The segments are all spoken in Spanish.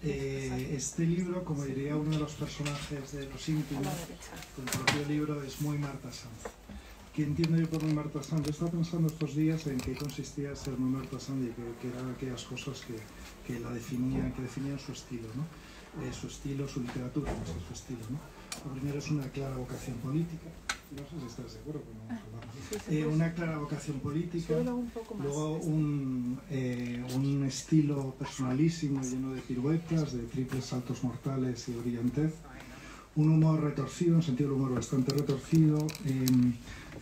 Este libro, como diría uno de los personajes de Los íntimos, el propio libro es muy Marta Sanz. ¿Qué entiendo yo por muy Marta Sanz? Yo estaba pensando estos días en qué consistía ser muy Marta Sanz y que eran aquellas cosas que la definían, que definían su estilo, ¿no? Su estilo, su literatura, no sé, su estilo, ¿no? Lo primero es una clara vocación política. No sé si estás de acuerdo, pero vamos a hablar. Una clara vocación política, luego un estilo personalísimo, lleno de piruetas, de triples saltos mortales y brillantez, un humor retorcido, un sentido del humor bastante retorcido,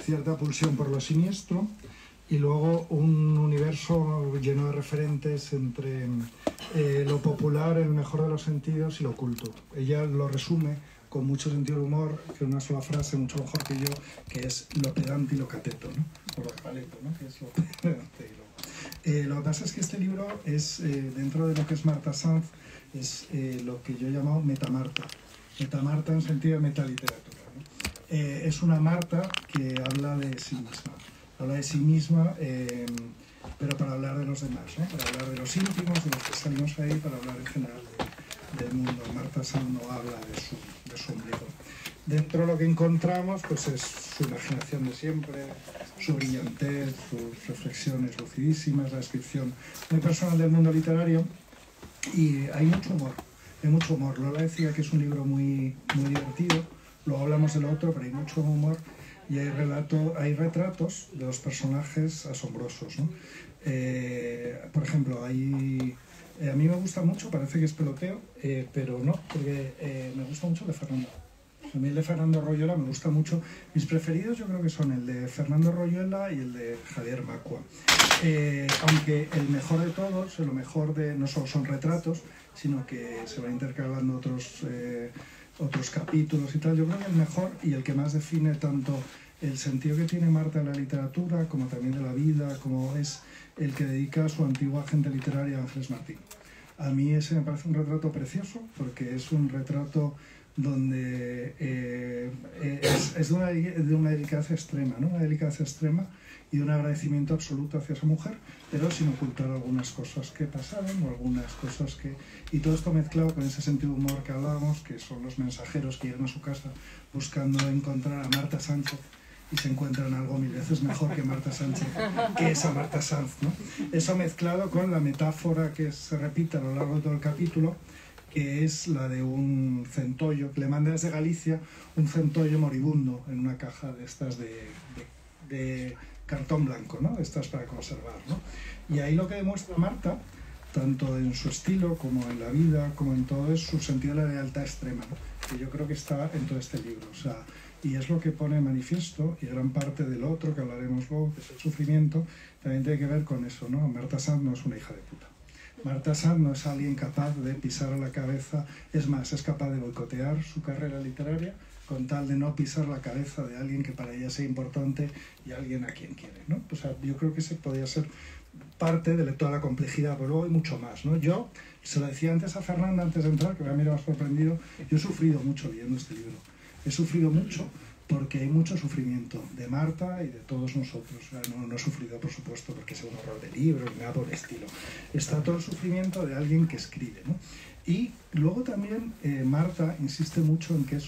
cierta pulsión por lo siniestro, y luego un universo lleno de referentes entre lo popular, el mejor de los sentidos, y lo oculto. Ella lo resume con mucho sentido del humor, que una sola frase, mucho mejor que yo, que es lo pedante y lo cateto, ¿no? O lo paleto, ¿no? Que es lo pedante y lo que pasa es que este libro es, dentro de lo que es Marta Sanz, es lo que yo he llamado metamarta. Metamarta en sentido de metaliteratura, ¿no? Es una Marta que habla de sí misma. Habla de sí misma, pero para hablar de los demás, ¿no? Para hablar de los íntimos, de los que salimos ahí, para hablar en general del mundo. Marta Sanz no habla de su ombligo. Dentro de lo que encontramos, pues es su imaginación de siempre, su brillantez, sus reflexiones lucidísimas, la descripción muy personal del mundo literario, y hay mucho humor. Hay mucho humor. Lola decía que es un libro muy divertido, luego hablamos del otro, pero hay mucho humor. Y hay retratos de los personajes asombrosos, ¿no? Por ejemplo, a mí me gusta mucho, parece que es peloteo, pero no, porque me gusta mucho el de Fernando. A mí el de Fernando Royola me gusta mucho. Mis preferidos yo creo que son el de Fernando Royola y el de Javier Macua. Aunque el mejor de todos, lo mejor de no solo son retratos, sino que se van intercalando otros capítulos y tal. Yo creo que el mejor y el que más define tanto el sentido que tiene Marta en la literatura, como también de la vida, como es el que dedica a su antigua agente literaria Ángeles Martín. A mí ese me parece un retrato precioso, porque es un retrato donde es de una delicadeza extrema, ¿no? Una delicadeza extrema y de un agradecimiento absoluto hacia esa mujer, pero sin ocultar algunas cosas que pasaron o algunas cosas que... Y todo esto mezclado con ese sentido de humor que hablábamos, que son los mensajeros que llegan a su casa buscando encontrar a Marta Sánchez, y se encuentran algo mil veces mejor que Marta Sánchez, que esa Marta Sanz, ¿no? Eso mezclado con la metáfora que se repite a lo largo de todo el capítulo, que es la de un centollo, que le manda desde Galicia un centollo moribundo en una caja de estas de cartón blanco, ¿no? Estas para conservar, ¿no? Y ahí lo que demuestra Marta, tanto en su estilo como en la vida, como en todo, es su sentido de la lealtad extrema, ¿no? Que yo creo que está en todo este libro, o sea, y es lo que pone en manifiesto, y gran parte del otro que hablaremos luego, que es el sufrimiento, también tiene que ver con eso, ¿no? Marta Sanz no es una hija de puta. Marta Sanz no es alguien capaz de pisar a la cabeza, es más, es capaz de boicotear su carrera literaria con tal de no pisar la cabeza de alguien que para ella sea importante y alguien a quien quiere, ¿no? O sea, yo creo que ese podría ser parte de toda la complejidad, pero luego hay mucho más, ¿no? Yo, se lo decía antes a Fernanda, antes de entrar, que me ha mirado sorprendido, yo he sufrido mucho leyendo este libro. He sufrido mucho porque hay mucho sufrimiento de Marta y de todos nosotros. No he sufrido, por supuesto, porque sea un horror de libro ni nada por el estilo. Está todo el sufrimiento de alguien que escribe, ¿no? Y luego también Marta insiste mucho en que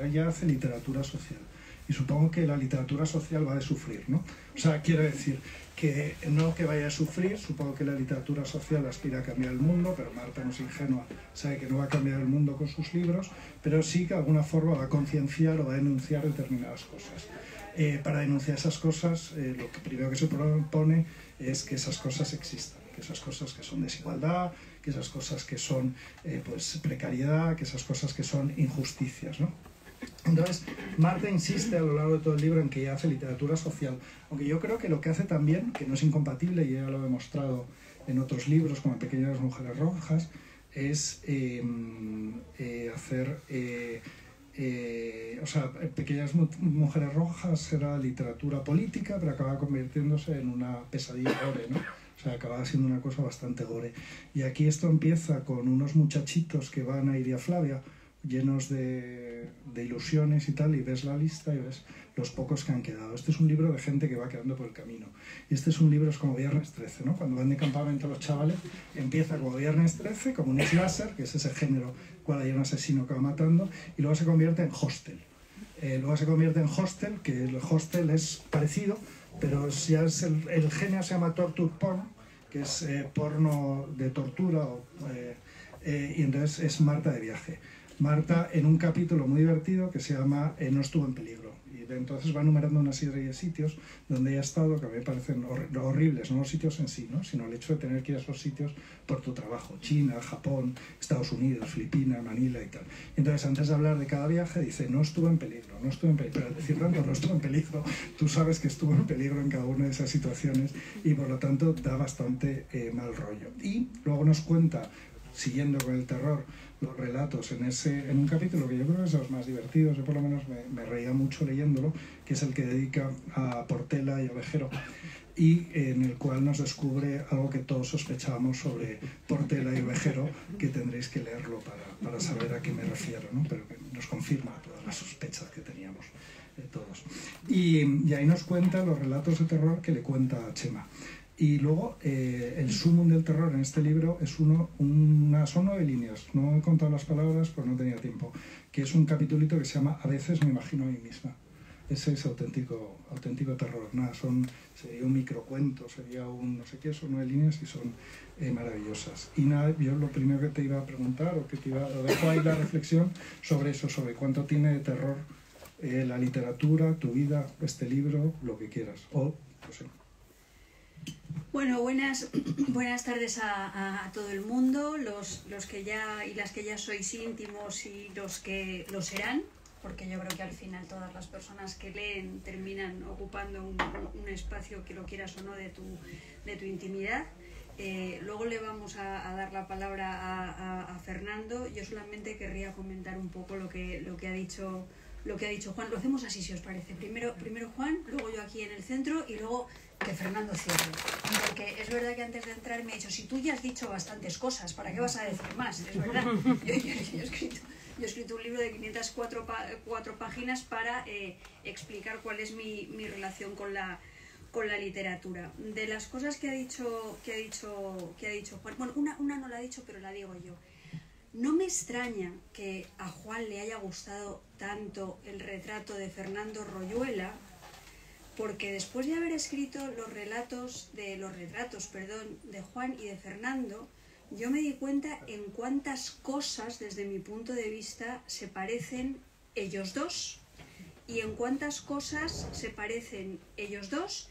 ella hace literatura social. Y supongo que la literatura social va de sufrir, ¿no? O sea, quiero decir que no que vaya a sufrir, supongo que la literatura social aspira a cambiar el mundo, pero Marta no es ingenua, sabe que no va a cambiar el mundo con sus libros, pero sí que de alguna forma va a concienciar o va a denunciar determinadas cosas. Para denunciar esas cosas, lo que primero que se propone es que esas cosas existan, que esas cosas que son desigualdad, que esas cosas que son pues, precariedad, que esas cosas que son injusticias, ¿no? Entonces, Marta insiste a lo largo de todo el libro en que ella hace literatura social, aunque yo creo que lo que hace también, que no es incompatible, y ella lo ha demostrado en otros libros como en Pequeñas Mujeres Rojas, es hacer... o sea, Pequeñas Mujeres Rojas era literatura política, pero acaba convirtiéndose en una pesadilla gore, ¿no? O sea, acaba siendo una cosa bastante gore. Y aquí esto empieza con unos muchachitos que van a Iria Flavia, llenos de de ilusiones y tal, y ves la lista y ves los pocos que han quedado. Este es un libro de gente que va quedando por el camino. Y este es un libro, es como Viernes 13, ¿no? Cuando van de campamento los chavales, empieza como Viernes 13, como un slasher, que es ese género cual hay un asesino que va matando, y luego se convierte en Hostel. Luego se convierte en Hostel, que el Hostel es parecido, pero ya es el género se llama Torture Porn, que es porno de tortura, y entonces es Marta de viaje. Marta en un capítulo muy divertido que se llama No estuvo en peligro, y entonces va enumerando una serie de sitios donde ella ha estado que a mí me parecen horribles, no los sitios en sí, ¿no? Sino el hecho de tener que ir a esos sitios por tu trabajo: China, Japón, Estados Unidos, Filipinas, Manila y tal. Entonces, antes de hablar de cada viaje, dice: no estuvo en peligro, no estuvo en peligro. Pero al decir tanto no estuvo en peligro, tú sabes que estuvo en peligro en cada una de esas situaciones, y por lo tanto da bastante mal rollo. Y luego nos cuenta, siguiendo con el terror, los relatos en un capítulo que yo creo que es de los más divertidos. Yo por lo menos me reía mucho leyéndolo, que es el que dedica a Portela y Ovejero, y en el cual nos descubre algo que todos sospechábamos sobre Portela y Ovejero, que tendréis que leerlo para saber a qué me refiero, ¿no? Pero que nos confirma todas las sospechas que teníamos todos. Y ahí nos cuenta los relatos de terror que le cuenta a Chema. Y luego el sumum del terror en este libro es son 9 líneas, no he contado las palabras pues no tenía tiempo, que es un capitulito que se llama A veces me imagino a mí misma. Ese es auténtico terror. Nada, sería un microcuento, sería un no sé qué, son 9 líneas y son maravillosas. Y nada, yo lo primero que te iba a preguntar, lo dejo ahí la reflexión sobre eso, sobre cuánto tiene de terror la literatura, tu vida, este libro, lo que quieras. O, no sé. Bueno, buenas tardes a todo el mundo, los que ya y las que ya sois íntimos y los que lo serán, porque yo creo que al final todas las personas que leen terminan ocupando un espacio, que lo quieras o no, de tu intimidad. Luego le vamos a dar la palabra a Fernando. Yo solamente querría comentar un poco lo que ha dicho Juan. Lo hacemos así, si os parece. Primero Juan, luego yo aquí en el centro, y luego que Fernando cierre. Porque es verdad que antes de entrar me ha dicho: si tú ya has dicho bastantes cosas, ¿para qué vas a decir más? Es verdad. Yo he escrito un libro de 504 páginas para explicar cuál es mi relación con la literatura. De las cosas que ha dicho Juan, bueno, una no la ha dicho, pero la digo yo. No me extraña que a Juan le haya gustado tanto el retrato de Fernando Royuela, porque después de haber escrito los retratos de Juan y de Fernando, yo me di cuenta en cuántas cosas, desde mi punto de vista, se parecen ellos dos, y en cuántas cosas se parecen ellos dos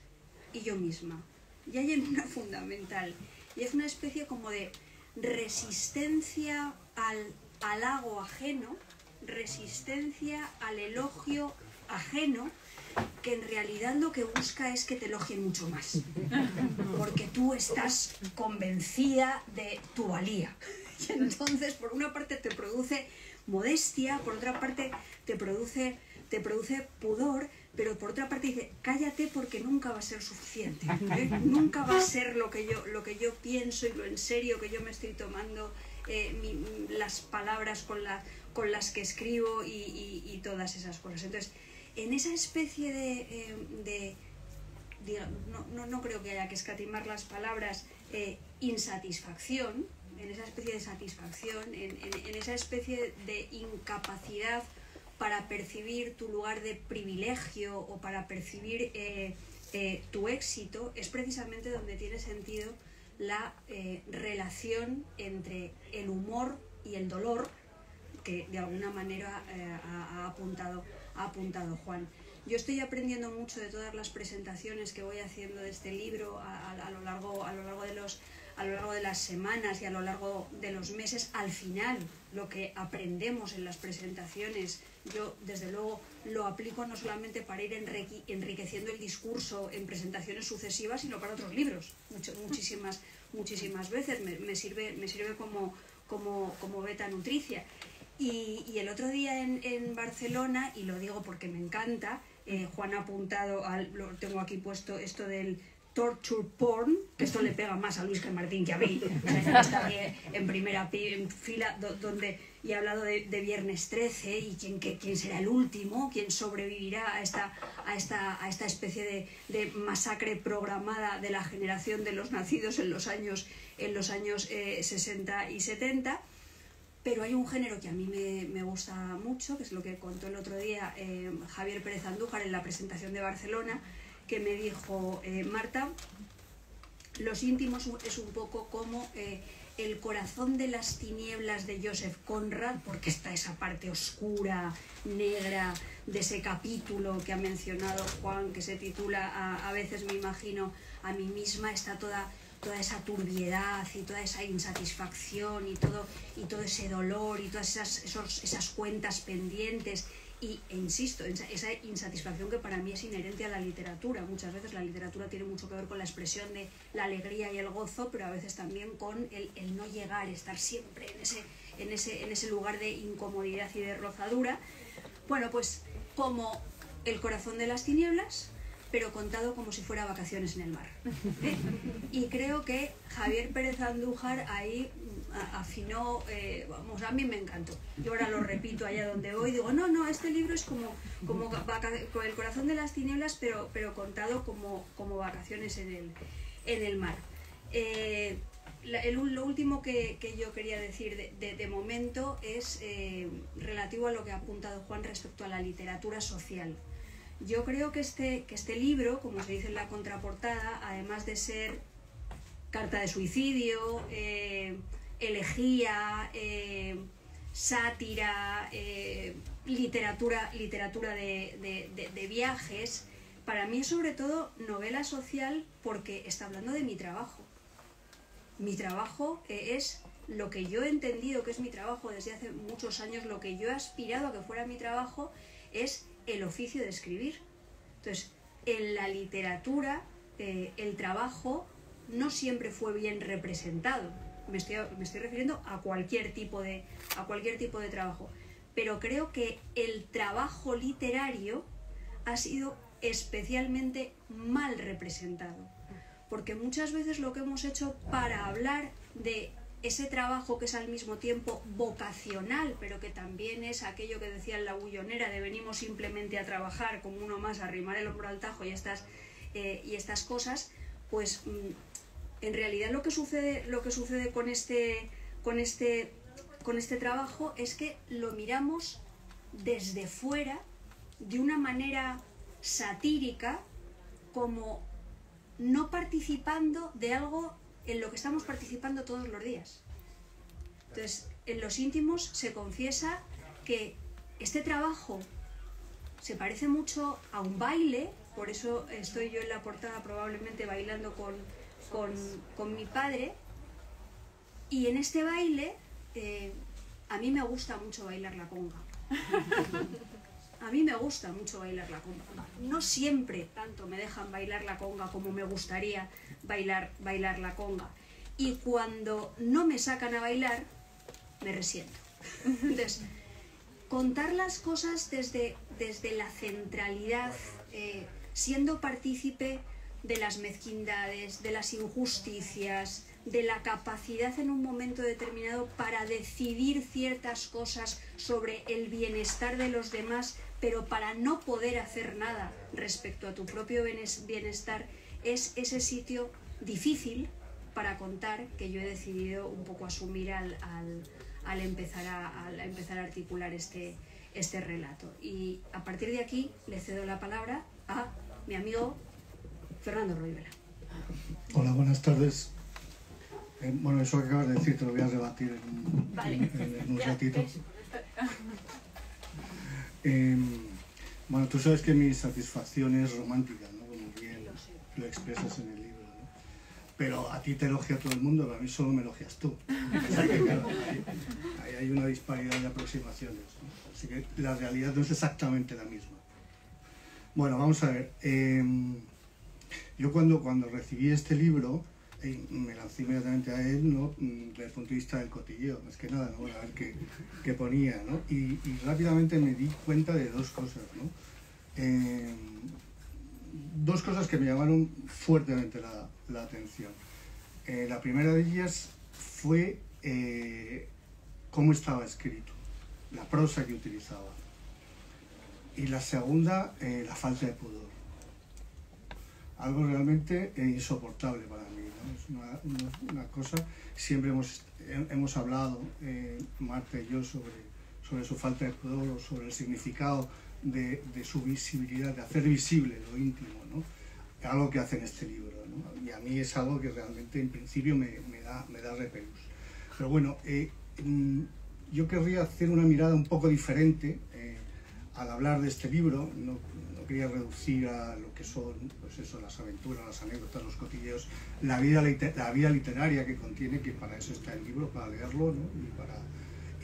y yo misma. Y hay en una fundamental, y es una especie como de resistencia al halago ajeno, resistencia al elogio ajeno, que en realidad lo que busca es que te elogien mucho más, porque tú estás convencida de tu valía. Y entonces, por una parte te produce modestia, por otra parte te produce pudor, pero por otra parte dice: cállate, porque nunca va a ser suficiente, ¿eh? Nunca va a ser lo que yo pienso y lo en serio que yo me estoy tomando, las palabras con las que escribo y todas esas cosas. Entonces, en esa especie no creo que haya que escatimar las palabras, insatisfacción, en esa especie de satisfacción, en esa especie de incapacidad para percibir tu lugar de privilegio o para percibir tu éxito, es precisamente donde tiene sentido la relación entre el humor y el dolor, que de alguna manera ha apuntado Juan. Yo estoy aprendiendo mucho de todas las presentaciones que voy haciendo de este libro a lo largo de las semanas y a lo largo de los meses. Al final, lo que aprendemos en las presentaciones, yo desde luego lo aplico no solamente para ir enriqueciendo el discurso en presentaciones sucesivas, sino para otros libros, muchísimas veces. Me sirve como beta nutricia. Y el otro día en Barcelona, y lo digo porque me encanta, Juan ha apuntado, lo tengo aquí puesto, esto del torture porn, que esto le pega más a Luis que a Martín que a mí, o sea, está aquí en primera fila, donde y he hablado de Viernes 13 y quién será el último, quién sobrevivirá a esta especie de masacre programada de la generación de los nacidos en los años 60 y 70. Pero hay un género que a mí me gusta mucho, que es lo que contó el otro día Javier Pérez Andújar en la presentación de Barcelona, que me dijo, Marta, Los íntimos es un poco como El corazón de las tinieblas de Joseph Conrad, porque está esa parte oscura, negra, de ese capítulo que ha mencionado Juan, que se titula A veces me imagino a mí misma, está toda esa turbiedad y toda esa insatisfacción y todo ese dolor y todas esas cuentas pendientes e insisto, esa insatisfacción que para mí es inherente a la literatura. Muchas veces la literatura tiene mucho que ver con la expresión de la alegría y el gozo, pero a veces también con el no llegar, estar siempre en ese lugar de incomodidad y de rozadura. Bueno, pues como El corazón de las tinieblas, pero contado como si fuera Vacaciones en el mar. Y creo que Javier Pérez Andújar ahí afinó, vamos, a mí me encantó. Yo ahora lo repito allá donde voy, digo, no, este libro es como El corazón de las tinieblas, pero contado como Vacaciones en el mar. Lo último que yo quería decir de momento es relativo a lo que ha apuntado Juan respecto a la literatura social. Yo creo que este libro, como se dice en la contraportada, además de ser carta de suicidio, elegía, sátira, literatura de viajes, para mí es sobre todo novela social porque está hablando de mi trabajo. Mi trabajo es lo que yo he entendido que es mi trabajo desde hace muchos años, lo que yo he aspirado a que fuera mi trabajo es el oficio de escribir. Entonces, en la literatura, el trabajo no siempre fue bien representado. Me estoy refiriendo a cualquier tipo de trabajo. Pero creo que el trabajo literario ha sido especialmente mal representado. Porque muchas veces lo que hemos hecho para hablar de ese trabajo que es al mismo tiempo vocacional, pero que también es aquello que decía en La Bullonera, de venimos simplemente a trabajar como uno más, a arrimar el hombro al tajo y estas cosas, pues en realidad lo que sucede con este trabajo es que lo miramos desde fuera de una manera satírica, como no participando de algo en lo que estamos participando todos los días. Entonces, en Los íntimos se confiesa que este trabajo se parece mucho a un baile, por eso estoy yo en la portada probablemente bailando con mi padre, y en este baile a mí me gusta mucho bailar la conga. A mí me gusta mucho bailar la conga. No siempre tanto me dejan bailar la conga como me gustaría bailar la conga. Y cuando no me sacan a bailar, me resiento. Entonces, contar las cosas desde la centralidad, siendo partícipe de las mezquindades, de las injusticias, de la capacidad en un momento determinado para decidir ciertas cosas sobre el bienestar de los demás, pero para no poder hacer nada respecto a tu propio bienestar, es ese sitio difícil para contar que yo he decidido un poco asumir al empezar a articular este relato. Y a partir de aquí le cedo la palabra a mi amigo Fernando Roivela. Hola, buenas tardes. Bueno, eso que acabas de decir te lo voy a rebatir en un ratito. Bueno, tú sabes que mi satisfacción es romántica, ¿no? Como bien lo expresas en el libro, ¿no? Pero a ti te elogia todo el mundo, pero a mí solo me elogias tú. O sea que, claro, ahí hay una disparidad de aproximaciones, ¿no? Así que la realidad no es exactamente la misma. Bueno, vamos a ver. Yo cuando recibí este libro, me lancé inmediatamente a él, ¿no? Desde el punto de vista del cotilleo, más que nada, ¿no? A ver qué ponía, ¿no? Y rápidamente me di cuenta de dos cosas, ¿no? dos cosas que me llamaron fuertemente la atención. La primera de ellas fue cómo estaba escrito, la prosa que utilizaba. Y la segunda, la falta de pudor. Algo realmente insoportable para mí, ¿no? Es una cosa, siempre hemos hablado, Marta y yo, sobre su falta de pudor o sobre el significado de su visibilidad, de hacer visible lo íntimo, ¿no? Algo que hace en este libro, ¿no? Y a mí es algo que realmente en principio me da repelús. Pero bueno, yo querría hacer una mirada un poco diferente al hablar de este libro. No quería reducir a lo que son, pues eso, las aventuras, las anécdotas, los cotilleos, la vida literaria que contiene, que para eso está el libro, para leerlo, ¿no?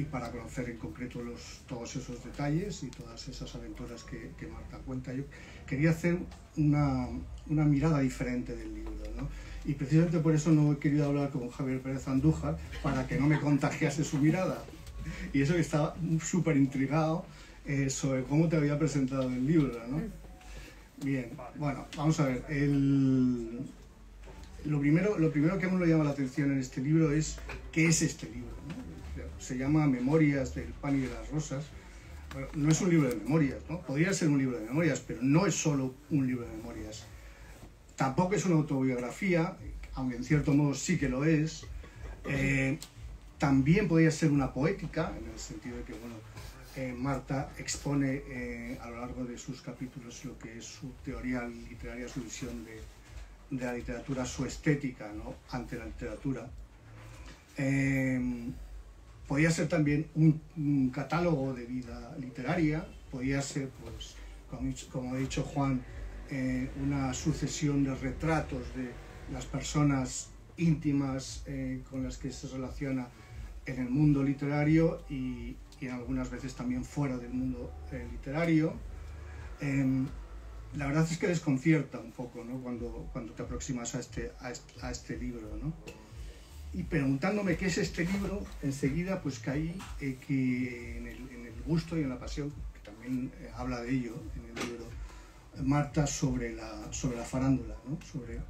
y para conocer en concreto todos esos detalles y todas esas aventuras que Marta cuenta. Yo quería hacer una mirada diferente del libro, ¿no? Y precisamente por eso no he querido hablar con Javier Pérez Andújar, para que no me contagiase su mirada. Y eso que estaba súper intrigado sobre cómo te había presentado el libro, ¿no? Bien, bueno, vamos a ver. Lo primero que a uno le llama la atención en este libro es ¿qué es este libro?, ¿no? Se llama Memorias del pan y de las rosas. Bueno, no es un libro de memorias, ¿no? Podría ser un libro de memorias, pero no es solo un libro de memorias. Tampoco es una autobiografía, aunque en cierto modo sí que lo es. También podría ser una poética, en el sentido de que, bueno, Marta expone a lo largo de sus capítulos lo que es su teoría literaria, su visión de la literatura, su estética, ¿no?, ante la literatura. Podía ser también un catálogo de vida literaria, podía ser, pues, como ha dicho Juan, una sucesión de retratos de las personas íntimas con las que se relaciona en el mundo literario y algunas veces también fuera del mundo literario. La verdad es que desconcierta un poco, ¿no?, cuando te aproximas a este libro, ¿no? Y preguntándome qué es este libro, enseguida pues caí que en el gusto y en la pasión, que también habla de ello en el libro, Marta, sobre la farándula, ¿no?,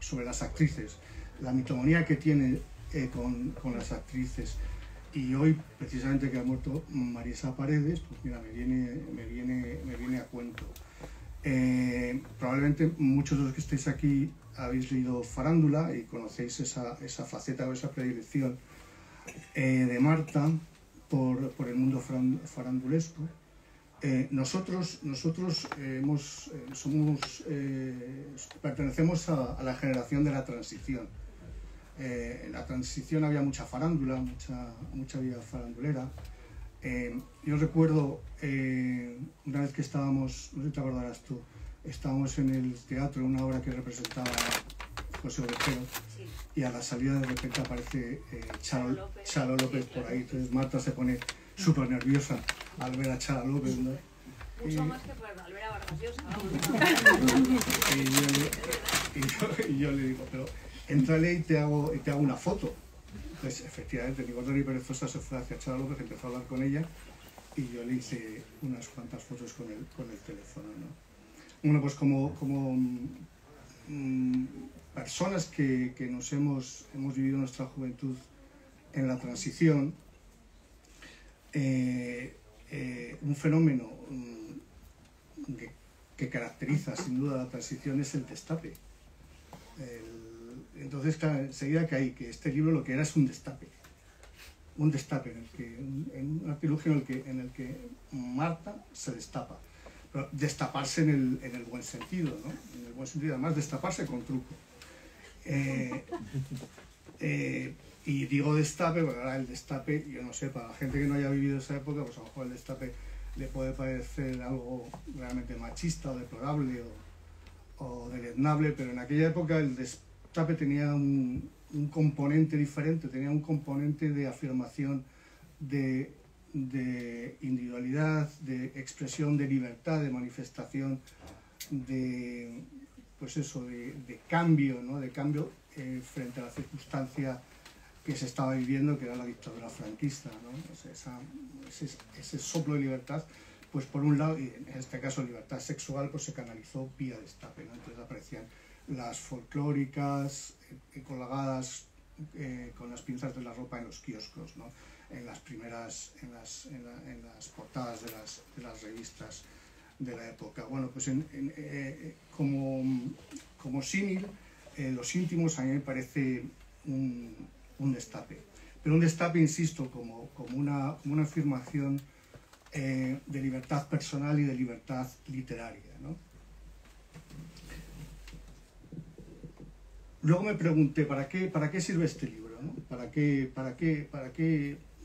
sobre las actrices, la mitomanía que tiene con las actrices. Y hoy, precisamente, que ha muerto Marisa Paredes, pues mira, me viene a cuento. Probablemente muchos de los que estáis aquí habéis leído Farándula y conocéis esa faceta o esa predilección de Marta por el mundo farandulesco. Nosotros pertenecemos a la generación de la transición. En la transición había mucha farándula, mucha vida farandulera. Yo recuerdo una vez que estábamos, no sé si te acordarás tú, estábamos en el teatro, en una obra que representaba José Ovejero, sí, y a la salida de repente aparece Charo López por ahí. Entonces Marta se pone súper nerviosa al ver a Charo López, ¿no? Mucho más que al ver a Vargas Llosa. Y yo le digo, pero entrale y te hago una foto. Pues efectivamente, ni gorda ni perezosa se fue hacia Charo López, empezó a hablar con ella y yo le hice unas cuantas fotos con el teléfono, ¿no? Bueno, pues como personas que hemos vivido nuestra juventud en la transición, un fenómeno que caracteriza sin duda la transición es el destape. Entonces, claro, enseguida caí que este libro lo que era es un destape en un artilugio en el que Marta se destapa. Pero destaparse en el buen sentido, ¿no? En el buen sentido, además destaparse con truco. Y digo destape, porque ahora el destape, yo no sé, para la gente que no haya vivido esa época, pues a lo mejor el destape le puede parecer algo realmente machista o deplorable o deleznable, pero en aquella época el destape tenía un componente diferente, tenía un componente de afirmación de individualidad, de expresión, de libertad, de manifestación, de cambio, ¿no?, de cambio frente a la circunstancia que se estaba viviendo, que era la dictadura franquista, ¿no? O sea, ese soplo de libertad, pues por un lado, y en este caso libertad sexual, pues se canalizó vía destape, ¿no? Entonces aparecían las folclóricas colgadas con las pinzas de la ropa en los kioscos, ¿no? En las primeras, en las portadas de las revistas de la época. Bueno, pues como símil, los íntimos a mí me parece un destape. Pero un destape, insisto, como una afirmación de libertad personal y de libertad literaria, ¿no? Luego me pregunté, ¿para qué sirve este libro, ¿no?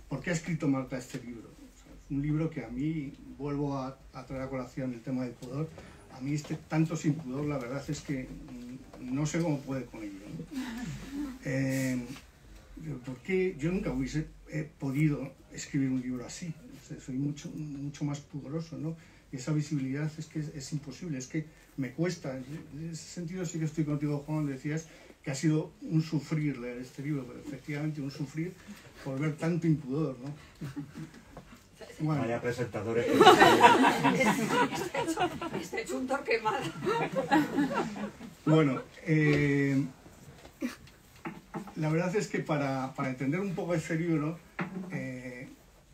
¿Por qué ha escrito Marta este libro? O sea, es un libro que a mí, vuelvo a traer a colación el tema del pudor, a mí tanto sin pudor, la verdad es que no sé cómo puede con ello, ¿no? Porque yo nunca hubiese podido escribir un libro así. O sea, soy mucho más pudoroso, ¿no? Y esa visibilidad es que es imposible, es que me cuesta. En ese sentido sí que estoy contigo, Juan, decías que ha sido un sufrir leer este libro, pero efectivamente un sufrir por ver tanto impudor, ¿no? Bueno. Vaya presentadores. Está hecho un torquemada. Bueno, la verdad es que para entender un poco este libro,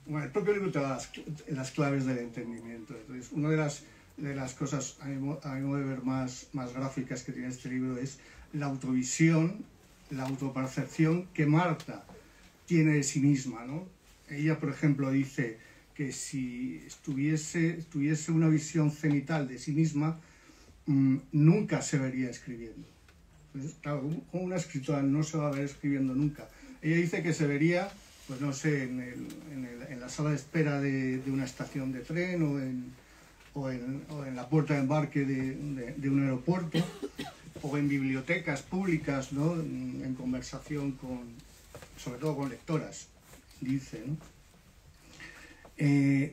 bueno, el propio libro te da las claves del entendimiento. Entonces, una de las cosas, a mi modo de ver, más gráficas que tiene este libro es la autovisión, la autopercepción que Marta tiene de sí misma, ¿no? Ella, por ejemplo, dice que si tuviese una visión cenital de sí misma, nunca se vería escribiendo. Entonces, claro, como una escritora no se va a ver escribiendo nunca. Ella dice que se vería, pues no sé, en la sala de espera de una estación de tren o en la puerta de embarque de un aeropuerto, o en bibliotecas públicas, ¿no? En conversación sobre todo con lectoras, dice, ¿no?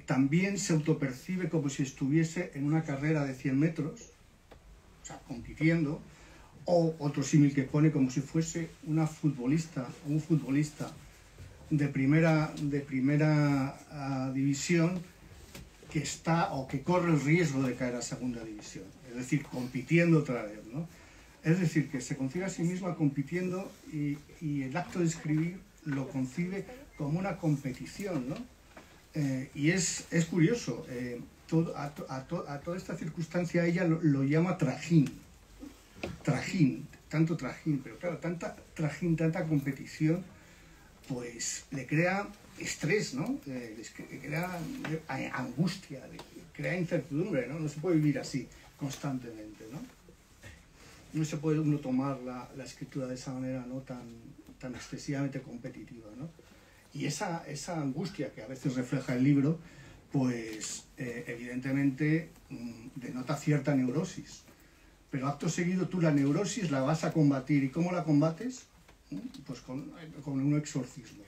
También se autopercibe como si estuviese en una carrera de 100 metros, o sea, compitiendo, o otro símil que pone como si fuese un futbolista de primera división que está o que corre el riesgo de caer a segunda división, es decir, compitiendo otra vez, ¿no? Es decir, que se concibe a sí misma compitiendo y el acto de escribir lo concibe como una competición, ¿no? Y es curioso, a toda esta circunstancia ella lo llama trajín, tanto trajín, pero claro, tanta trajín, tanta competición, pues le crea estrés, ¿no? Le crea angustia, le crea incertidumbre, ¿no? No se puede vivir así constantemente, ¿no? No se puede uno tomar la escritura de esa manera, ¿no? tan excesivamente competitiva, ¿no? Y esa angustia que a veces refleja el libro, pues evidentemente denota cierta neurosis. Pero acto seguido tú la neurosis la vas a combatir. ¿Y cómo la combates? Pues con un exorcismo.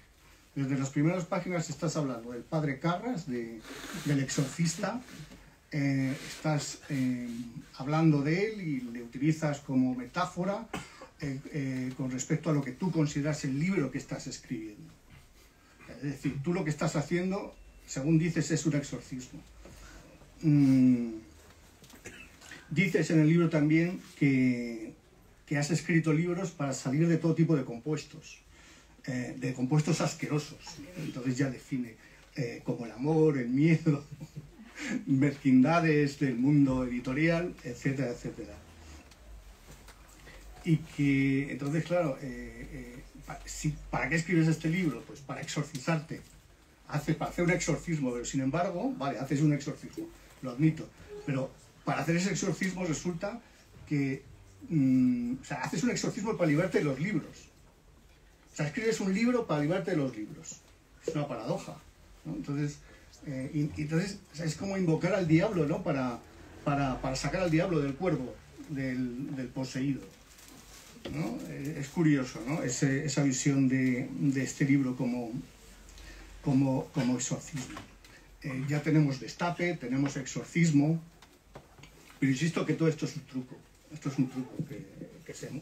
Desde las primeras páginas estás hablando del padre Carras, del exorcista. Estás hablando de él y le utilizas como metáfora con respecto a lo que tú consideras el libro que estás escribiendo. Es decir, tú lo que estás haciendo, según dices, es un exorcismo. Dices en el libro también que has escrito libros para salir de todo tipo de compuestos asquerosos. Entonces ya define como el amor, el miedo, mezquindades del mundo editorial, etcétera, etcétera. Y que, entonces, claro, ¿para qué escribes este libro? Pues para exorcizarte, para hacer un exorcismo, pero sin embargo, vale, haces un exorcismo, lo admito, pero para hacer ese exorcismo resulta que, o sea, haces un exorcismo para librarte de los libros. O sea, escribes un libro para librarte de los libros. Es una paradoja, ¿no? Entonces, o sea, es como invocar al diablo, ¿no? Para sacar al diablo del cuerpo, del poseído, ¿no? Es curioso, ¿no? Esa visión de este libro como exorcismo. Ya tenemos destape, tenemos exorcismo, pero insisto que todo esto es un truco. Esto es un truco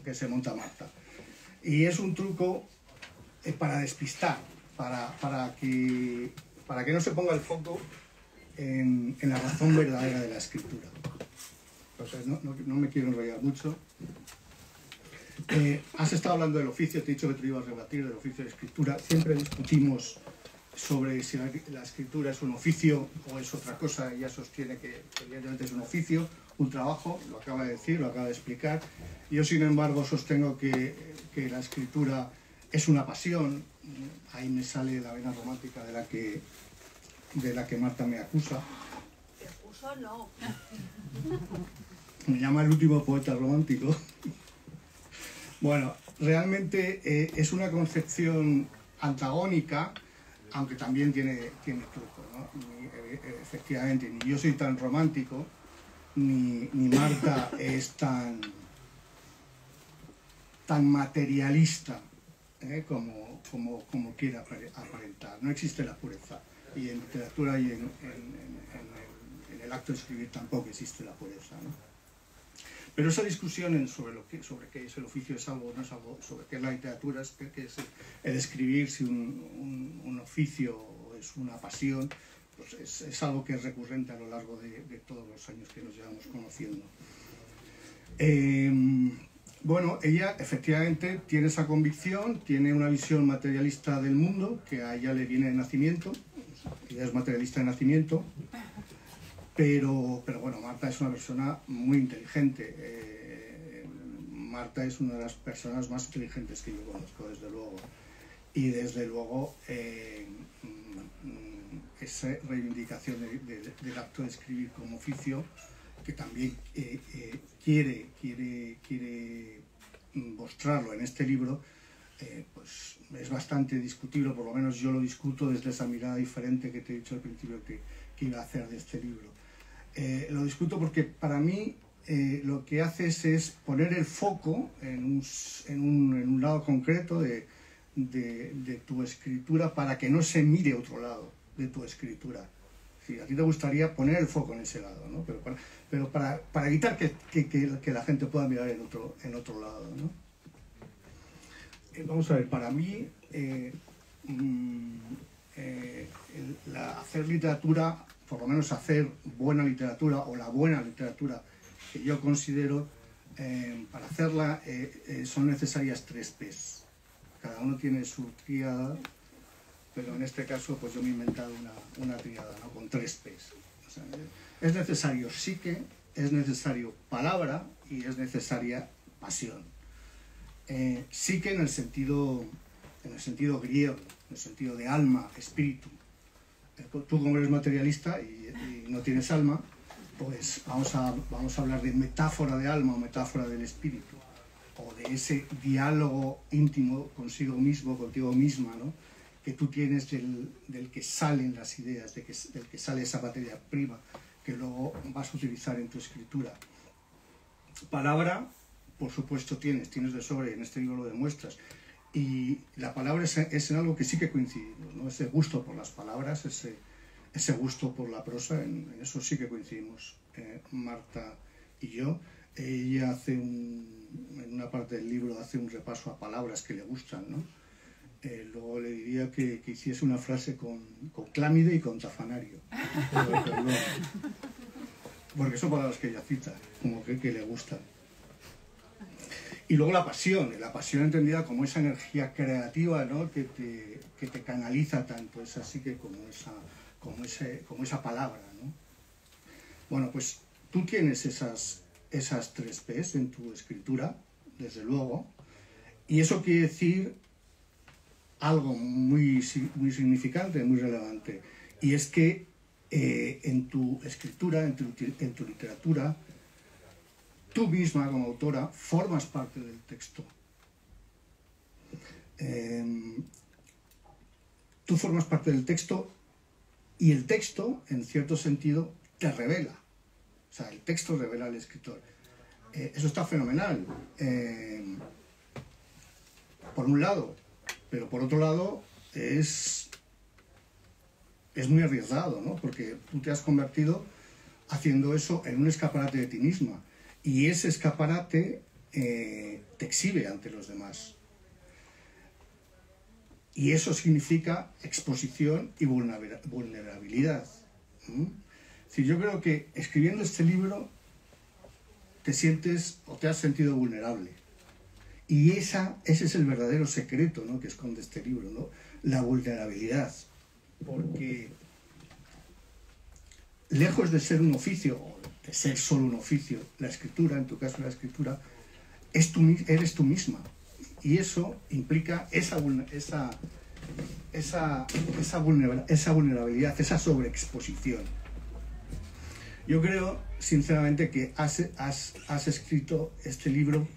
que se monta Marta. Y es un truco para despistar, para que no se ponga el foco en la razón verdadera de la escritura. O sea, no me quiero enrollar mucho. Has estado hablando del oficio, te he dicho que te iba a rebatir del oficio de escritura. Siempre discutimos sobre si la escritura es un oficio o es otra cosa. Ella sostiene que evidentemente es un oficio, un trabajo, lo acaba de decir, lo acaba de explicar. Yo, sin embargo, sostengo que la escritura es una pasión. Ahí me sale la vena romántica de la que Marta me acusa. ¿Te acuso? No. Me llama el último poeta romántico. Bueno, realmente es una concepción antagónica, aunque también tiene truco, ¿no? Efectivamente, ni yo soy tan romántico, ni Marta es tan materialista como quiere aparentar. No existe la pureza, y en literatura y en el acto de escribir tampoco existe la pureza, ¿no? Pero esa discusión sobre qué es el oficio, es algo, no es algo, sobre qué es la literatura, qué es el escribir, si un oficio es una pasión, pues es algo que es recurrente a lo largo de todos los años que nos llevamos conociendo. Bueno, ella efectivamente tiene esa convicción, tiene una visión materialista del mundo, que a ella le viene de nacimiento, ella es materialista de nacimiento. Pero bueno, Marta es una persona muy inteligente. Marta es una de las personas más inteligentes que yo conozco, desde luego. Y desde luego esa reivindicación del acto de escribir como oficio, que también quiere mostrarlo en este libro, pues es bastante discutible. Por lo menos yo lo discuto desde esa mirada diferente que te he dicho al principio que iba a hacer de este libro. Lo discuto porque para mí lo que haces es poner el foco en un lado concreto de tu escritura, para que no se mire otro lado de tu escritura. Sí, a ti te gustaría poner el foco en ese lado, ¿no? Pero para evitar que la gente pueda mirar en otro lado, ¿no? Vamos a ver, para mí hacer literatura, por lo menos hacer buena literatura, o la buena literatura que yo considero, para hacerla son necesarias 3 P's. Cada uno tiene su tríada, pero en este caso pues yo me he inventado una tríada, ¿no? Con 3 P's. O sea, es necesario psique, es necesario palabra y es necesaria pasión. Psique en el sentido griego, en el sentido de alma, espíritu. Tú, como eres materialista y no tienes alma, pues vamos a hablar de metáfora de alma o metáfora del espíritu, o de ese diálogo íntimo consigo mismo, contigo misma, ¿no? Que tú tienes, del que salen las ideas, del que sale esa materia prima que luego vas a utilizar en tu escritura. Palabra, por supuesto, tienes de sobra, y en este libro lo demuestras. Y la palabra es en algo que sí que coincidimos, ¿no? Ese gusto por las palabras, ese gusto por la prosa, en eso sí que coincidimos, Marta y yo. Ella en una parte del libro hace un repaso a palabras que le gustan, ¿no? Luego le diría que hiciese una frase con clámide y con tafanario, porque son palabras que ella cita, como que le gustan. Y luego la pasión entendida como esa energía creativa, ¿no? que te canaliza tanto, es así que como esa palabra, ¿no? Bueno, pues tú tienes esas 3 P's en tu escritura, desde luego, y eso quiere decir algo muy significante, muy relevante, y es que en tu escritura, en tu literatura, tú misma, como autora, formas parte del texto. Tú formas parte del texto, y el texto, en cierto sentido, te revela. O sea, el texto revela al escritor. Eso está fenomenal, por un lado, pero por otro lado es muy arriesgado, ¿no? Porque tú te has convertido, haciendo eso, en un escaparate de ti misma. Y ese escaparate te exhibe ante los demás. Y eso significa exposición y vulnerabilidad. Sí, yo creo que escribiendo este libro te sientes o te has sentido vulnerable. Y ese es el verdadero secreto, ¿no?, que esconde este libro, ¿no? La vulnerabilidad. Porque lejos de ser un oficio, o de ser solo un oficio, la escritura, en tu caso la escritura, eres tú misma. Y eso implica esa vulnerabilidad, esa sobreexposición. Yo creo, sinceramente, que has escrito este libro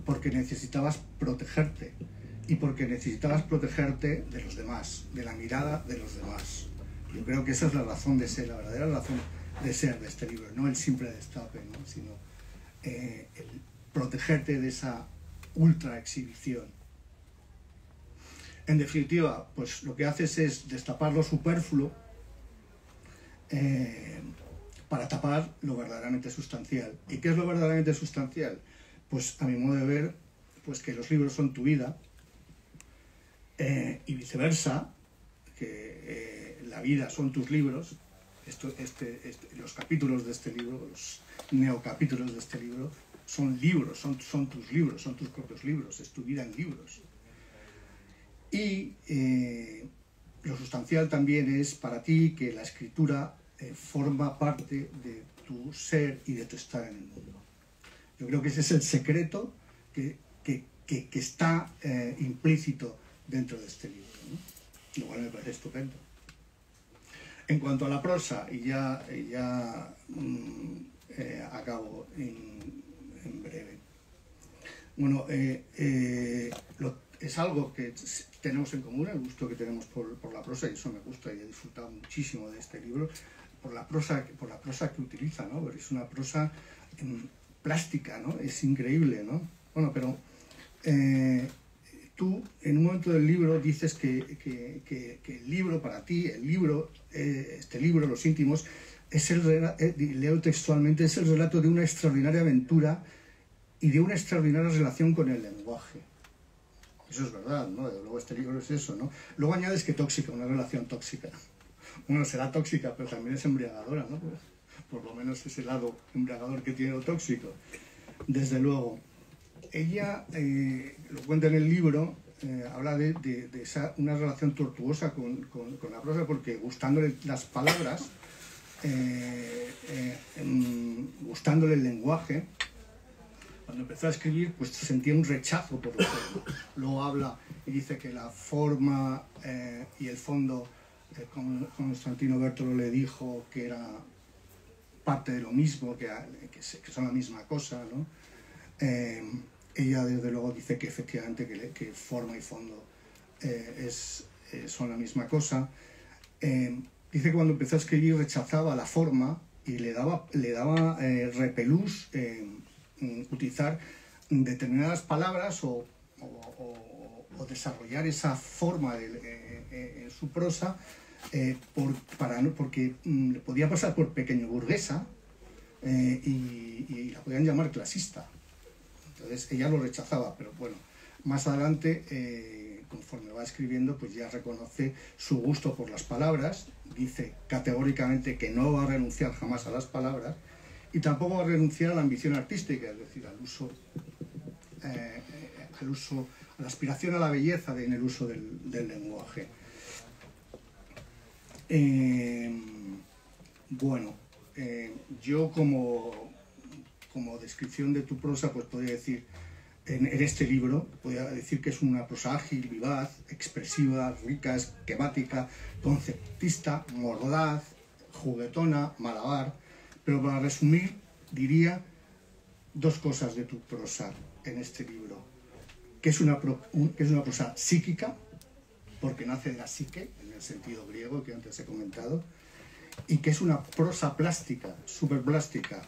porque necesitabas protegerte, y porque necesitabas protegerte de los demás, de la mirada de los demás. Yo creo que esa es la razón de ser, la verdadera razón de ser de este libro, no el simple destape, ¿no?, sino el protegerte de esa ultra exhibición. En definitiva, pues lo que haces es destapar lo superfluo para tapar lo verdaderamente sustancial. ¿Y qué es lo verdaderamente sustancial? Pues a mi modo de ver, pues que los libros son tu vida, y viceversa, que la vida son tus libros. Los capítulos de este libro, los neocapítulos de este libro, son libros, son tus libros, son tus propios libros, es tu vida en libros. Y lo sustancial también es para ti que la escritura forma parte de tu ser y de tu estar en el mundo. Yo creo que ese es el secreto que está implícito dentro de este libro, ¿no? Lo cual me parece estupendo. En cuanto a la prosa, y ya acabo en breve. Bueno, es algo que tenemos en común, el gusto que tenemos por la prosa, y eso me gusta, y he disfrutado muchísimo de este libro, por la prosa que utiliza, ¿no? Porque es una prosa plástica, ¿no? Es increíble, ¿no? Bueno, pero tú en un momento del libro dices que el libro para ti, este libro, Los íntimos, leo textualmente, es el relato de una extraordinaria aventura y de una extraordinaria relación con el lenguaje. Eso es verdad, ¿no? Luego este libro es eso, ¿no? Luego añades que tóxica, una relación tóxica. Bueno, será tóxica, pero también es embriagadora, ¿no? Por lo menos ese lado embriagador que tiene lo tóxico. Desde luego. Ella, lo cuenta en el libro, habla de una relación tortuosa con la prosa, porque gustándole las palabras, gustándole el lenguaje, cuando empezó a escribir, pues sentía un rechazo por la forma. Luego habla y dice que la forma y el fondo, Constantino Bertolo le dijo que era parte de lo mismo, que son la misma cosa, ¿no? Ella desde luego dice que efectivamente que forma y fondo son la misma cosa. Dice que cuando empezó a escribir rechazaba la forma y le daba repelús utilizar determinadas palabras o desarrollar esa forma en su prosa, porque podía pasar por pequeño burguesa y la podían llamar clasista. Entonces ella lo rechazaba, pero bueno, más adelante, conforme va escribiendo, pues ya reconoce su gusto por las palabras, dice categóricamente que no va a renunciar jamás a las palabras y tampoco va a renunciar a la ambición artística, es decir, al uso, a la aspiración a la belleza en el uso del lenguaje. Bueno, yo como descripción de tu prosa, pues podría decir, en este libro, podría decir que es una prosa ágil, vivaz, expresiva, rica, esquemática, conceptista, mordaz, juguetona, malabar. Pero para resumir, diría dos cosas de tu prosa en este libro. Que es una prosa psíquica, porque nace de la psique, en el sentido griego que antes he comentado, y que es una prosa plástica, superplástica,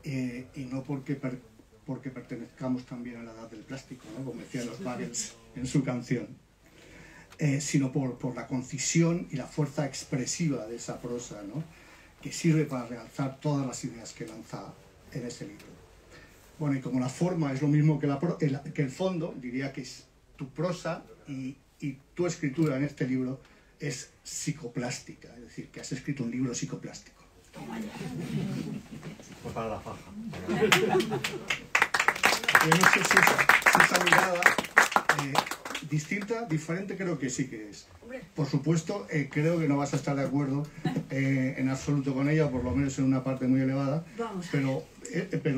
y no porque pertenezcamos también a la edad del plástico, ¿no?, como decían los Buggles en su canción, sino por la concisión y la fuerza expresiva de esa prosa, ¿no?, que sirve para realzar todas las ideas que lanza en ese libro. Bueno, y como la forma es lo mismo que el fondo, diría que es tu prosa y tu escritura en este libro es psicoplástica, es decir, que has escrito un libro psicoplástico. Fue para la faja. Yo no sé si esa mirada distinta, diferente, creo que sí que es. Por supuesto, creo que no vas a estar de acuerdo en absoluto con ella, o por lo menos en una parte muy elevada. Vamos. Pero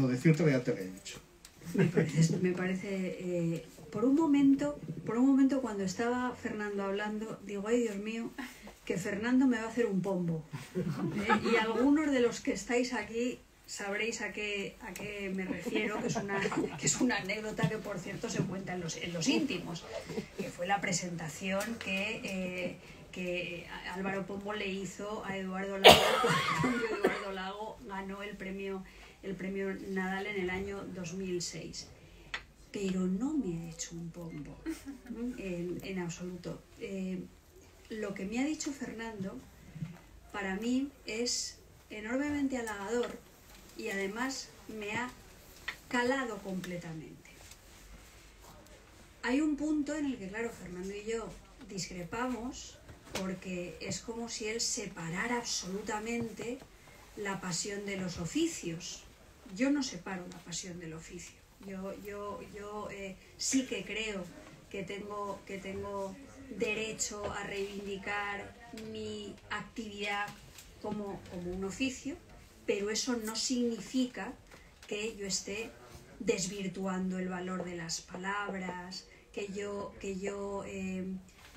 decirte ya te lo he dicho. Me parece por un momento cuando estaba Fernando hablando, digo, ay Dios mío, que Fernando me va a hacer un pombo. Y algunos de los que estáis aquí sabréis a qué me refiero, que es una anécdota que, por cierto, se cuenta en los íntimos, que fue la presentación que Álvaro Pombo le hizo a Eduardo Lago cuando Eduardo Lago ganó el premio Nadal en el año 2006. Pero no me ha hecho un pombo, en absoluto. Lo que me ha dicho Fernando, para mí, es enormemente halagador y además me ha calado completamente. Hay un punto en el que, claro, Fernando y yo discrepamos porque es como si él separara absolutamente la pasión de los oficios. Yo no separo la pasión del oficio. Yo sí que creo que tengo derecho a reivindicar mi actividad como un oficio, pero eso no significa que yo esté desvirtuando el valor de las palabras, que yo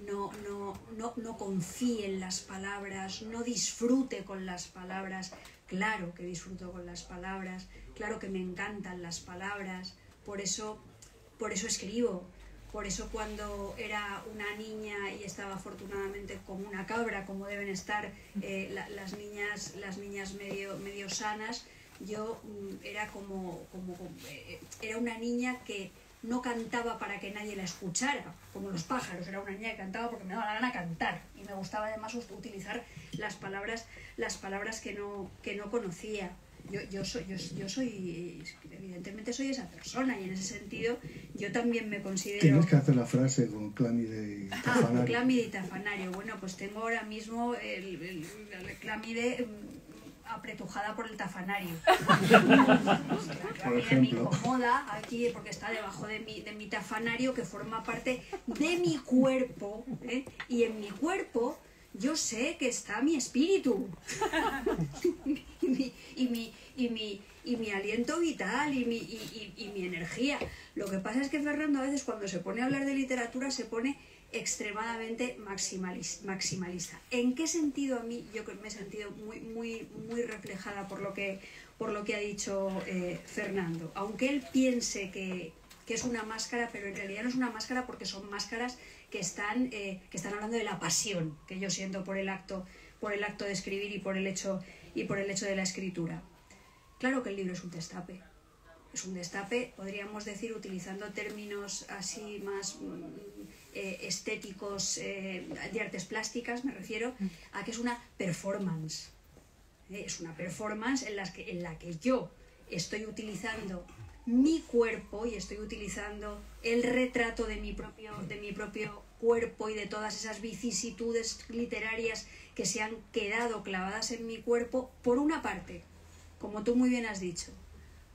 no confíe en las palabras, no disfrute con las palabras. Claro que disfruto con las palabras, claro que me encantan las palabras, por eso escribo. Por eso cuando era una niña y estaba afortunadamente como una cabra, como deben estar las niñas medio sanas, yo era era una niña que no cantaba para que nadie la escuchara, como los pájaros. Era una niña que cantaba porque me daba la gana cantar y me gustaba además utilizar las palabras que no conocía. Yo soy, evidentemente soy esa persona, y en ese sentido yo también me considero... Tienes que hacer la frase con clámide y tafanario. Clámide y tafanario. Bueno, pues tengo ahora mismo el clámide apretujada por el tafanario. La clámide me incomoda aquí porque está debajo de mi tafanario, que forma parte de mi cuerpo, y en mi cuerpo yo sé que está mi espíritu y mi aliento vital y mi energía. Lo que pasa es que Fernando a veces, cuando se pone a hablar de literatura, se pone extremadamente maximalista. ¿En qué sentido? A mí yo me he sentido muy reflejada por lo que ha dicho Fernando, aunque él piense que es una máscara, pero en realidad no es una máscara, porque son máscaras que están hablando de la pasión que yo siento por el acto de escribir y por el hecho de la escritura. Claro que el libro es un destape. Es un destape, podríamos decir, utilizando términos así más estéticos, de artes plásticas, me refiero a que es una performance. Es una performance en la que yo estoy utilizando mi cuerpo y estoy utilizando el retrato de mi propio cuerpo y de todas esas vicisitudes literarias que se han quedado clavadas en mi cuerpo, por una parte, como tú muy bien has dicho,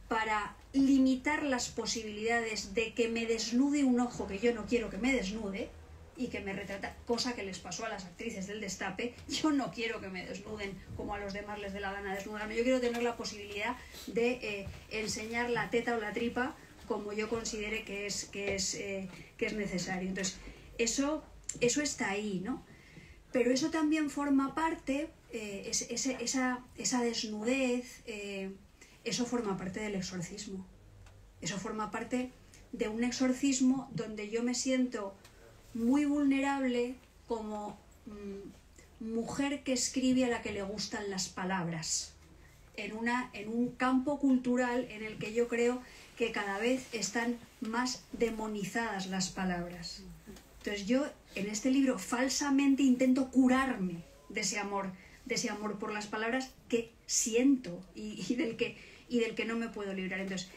para limitar las posibilidades de que me desnude un ojo que yo no quiero que me desnude y que me retrata, cosa que les pasó a las actrices del Destape. Yo no quiero que me desnuden como a los demás les dé la gana desnudarme. Yo quiero tener la posibilidad de enseñar la teta o la tripa como yo considere que es necesario. Entonces, eso está ahí, ¿no? Pero eso también forma parte, esa desnudez, eso forma parte del exorcismo. Eso forma parte de un exorcismo donde yo me siento muy vulnerable como mujer que escribe a la que le gustan las palabras, en un campo cultural en el que yo creo que cada vez están más demonizadas las palabras. Entonces yo en este libro falsamente intento curarme de ese amor por las palabras que siento y del que no me puedo librar. Entonces,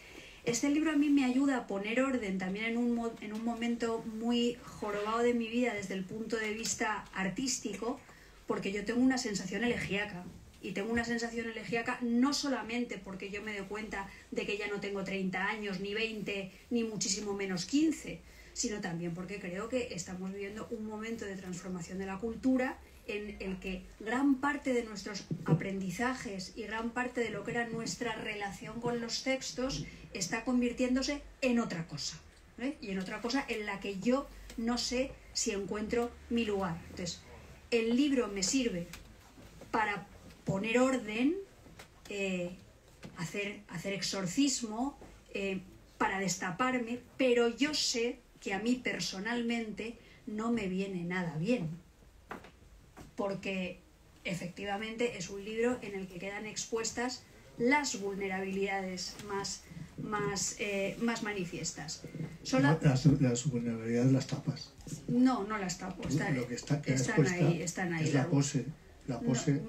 este libro a mí me ayuda a poner orden también en un momento muy jorobado de mi vida desde el punto de vista artístico, porque yo tengo una sensación elegíaca. y tengo una sensación elegíaca no solamente porque yo me doy cuenta de que ya no tengo 30 años, ni 20, ni muchísimo menos 15, sino también porque creo que estamos viviendo un momento de transformación de la cultura en el que gran parte de nuestros aprendizajes y gran parte de lo que era nuestra relación con los textos está convirtiéndose en otra cosa, ¿eh? Y en otra cosa en la que yo no sé si encuentro mi lugar. Entonces, el libro me sirve para poner orden, hacer exorcismo, para destaparme, pero yo sé que a mí personalmente no me viene nada bien, porque efectivamente es un libro en el que quedan expuestas las vulnerabilidades más manifiestas. Las vulnerabilidades las tapas. No las tapo, están ahí. Es la pose,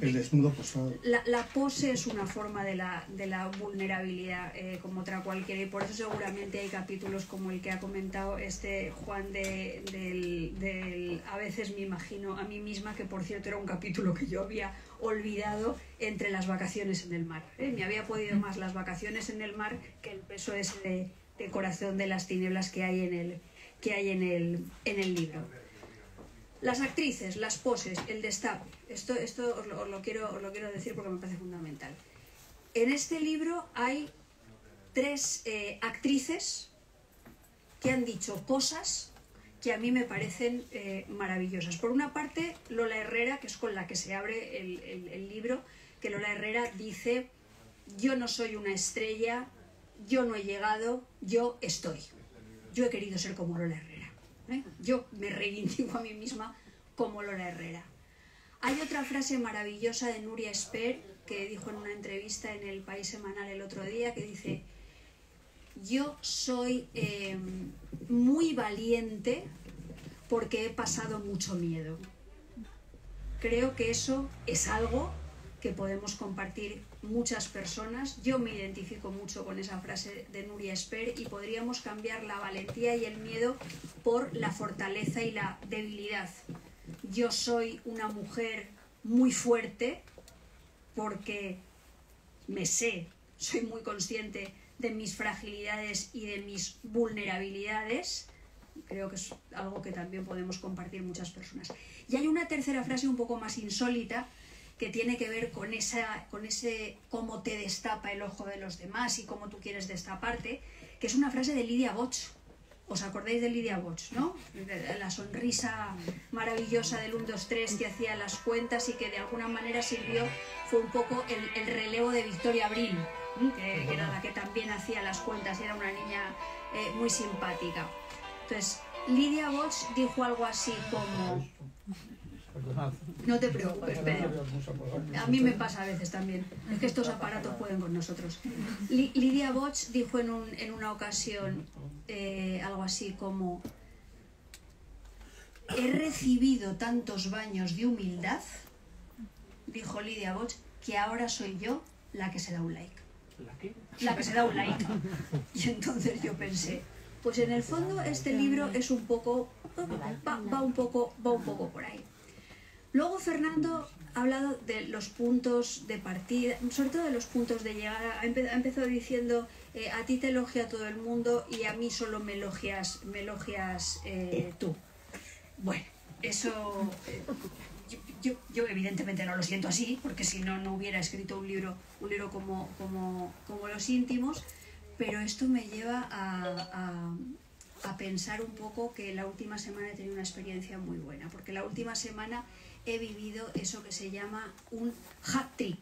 el desnudo posado. La pose es una forma de la vulnerabilidad, como otra cualquiera, y por eso seguramente hay capítulos como el que ha comentado Juan del a veces me imagino a mí misma, que por cierto era un capítulo que yo había olvidado entre las vacaciones en el mar. Me había podido más las vacaciones en el mar que el peso ese de corazón de las tinieblas que hay en el libro. Las actrices, las poses, el destape, esto os lo quiero decir porque me parece fundamental. En este libro hay 3 actrices que han dicho cosas que a mí me parecen maravillosas. Por una parte, Lola Herrera, que es con la que se abre el libro, que Lola Herrera dice: yo no soy una estrella, yo no he llegado, yo estoy. Yo he querido ser como Lola Herrera. Yo me reivindico a mí misma como Lola Herrera. Hay otra frase maravillosa de Núria Esper que dijo en una entrevista en El País Semanal el otro día, que dice: yo soy muy valiente porque he pasado mucho miedo. Creo que eso es algo que podemos compartir muchas personas. Yo me identifico mucho con esa frase de Núria Esper, y podríamos cambiar la valentía y el miedo por la fortaleza y la debilidad. Yo soy una mujer muy fuerte porque soy muy consciente de mis fragilidades y de mis vulnerabilidades. Creo que es algo que también podemos compartir muchas personas. Y hay una tercera frase un poco más insólita, que tiene que ver con ese cómo te destapa el ojo de los demás y cómo tú quieres destaparte, que es una frase de Lydia Bosch. ¿Os acordáis de Lydia Bosch, no? La sonrisa maravillosa del 1, 2, 3, que hacía las cuentas y que de alguna manera fue un poco el relevo de Victoria Abril, que era la que también hacía las cuentas, era una niña muy simpática. Entonces, Lydia Bosch dijo algo así como... No te preocupes, Pedro. A mí me pasa a veces también. Es que estos aparatos pueden con nosotros. Lydia Bosch dijo en una ocasión algo así como: he recibido tantos baños de humildad, dijo Lydia Bosch, que ahora soy yo la que se da un like. La que se da un like. Y entonces yo pensé, pues en el fondo este libro es un poco... va un poco por ahí. Luego Fernando ha hablado de los puntos de partida, sobre todo de los puntos de llegada. Ha empezado diciendo: a ti te elogia todo el mundo y a mí solo me elogias tú. Bueno, eso yo evidentemente no lo siento así, porque si no, no hubiera escrito un libro como Los Íntimos, pero esto me lleva a pensar un poco que la última semana he tenido una experiencia muy buena, porque la última semana he vivido eso que se llama un hat-trick.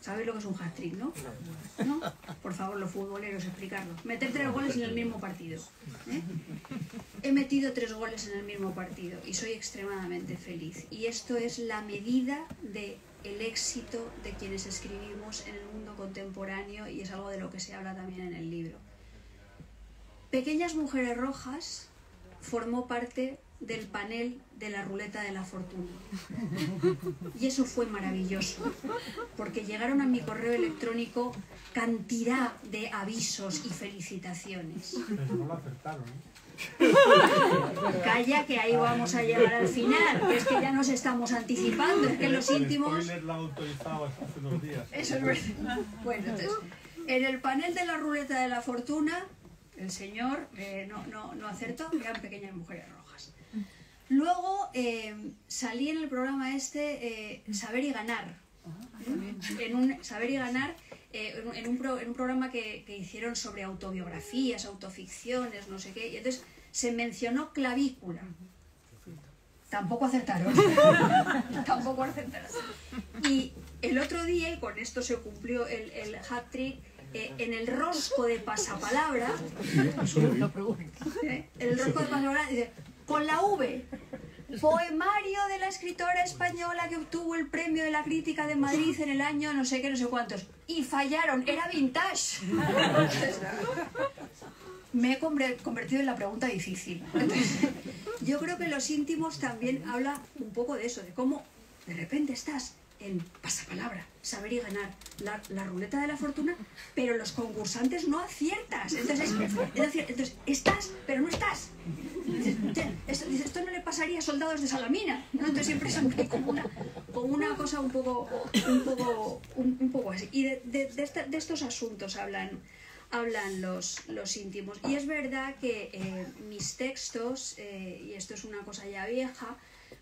¿Sabéis lo que es un hat-trick, no? ¿No? Por favor, los futboleros, explicarlo. Meter 3 goles en el mismo partido. He metido 3 goles en el mismo partido y soy extremadamente feliz. Y esto es la medida del éxito de quienes escribimos en el mundo contemporáneo, y es algo de lo que se habla también en el libro. Pequeñas Mujeres Rojas formó parte del panel de la ruleta de la fortuna. Y eso fue maravilloso, porque llegaron a mi correo electrónico cantidad de avisos y felicitaciones. Pero no lo acertaron, ¿eh? Calla, que ahí vamos a llegar al final, que es que ya nos estamos anticipando, es que los íntimos... El spoiler lo ha autorizado hace unos días. Eso es verdad. Bueno, entonces, en el panel de la ruleta de la fortuna, el señor no acertó, eran pequeñas mujeres rojas. Luego salí en el programa Saber y Ganar. Saber y Ganar, en un programa que hicieron sobre autobiografías, autoficciones, no sé qué, y entonces se mencionó clavícula. Tampoco acertaron. Tampoco acertaron. Y el otro día, y con esto se cumplió el hat-trick, en el rosco de pasapalabra, el rosco de pasapalabra dice, con la V, poemario de la escritora española que obtuvo el premio de la crítica de Madrid en el año no sé qué, no sé cuántos. Y fallaron, era vintage. Me he convertido en la pregunta difícil. Entonces, yo creo que los íntimos también habla un poco de eso, de cómo de repente estás en pasapalabra, saber y ganar, la ruleta de la fortuna, pero los concursantes no aciertas. Entonces estás, pero no estás. Esto no le pasaría a soldados de Salamina, ¿no? Entonces siempre es como una cosa un poco así. Y de estos asuntos hablan los íntimos. Y es verdad que mis textos, y esto es una cosa ya vieja,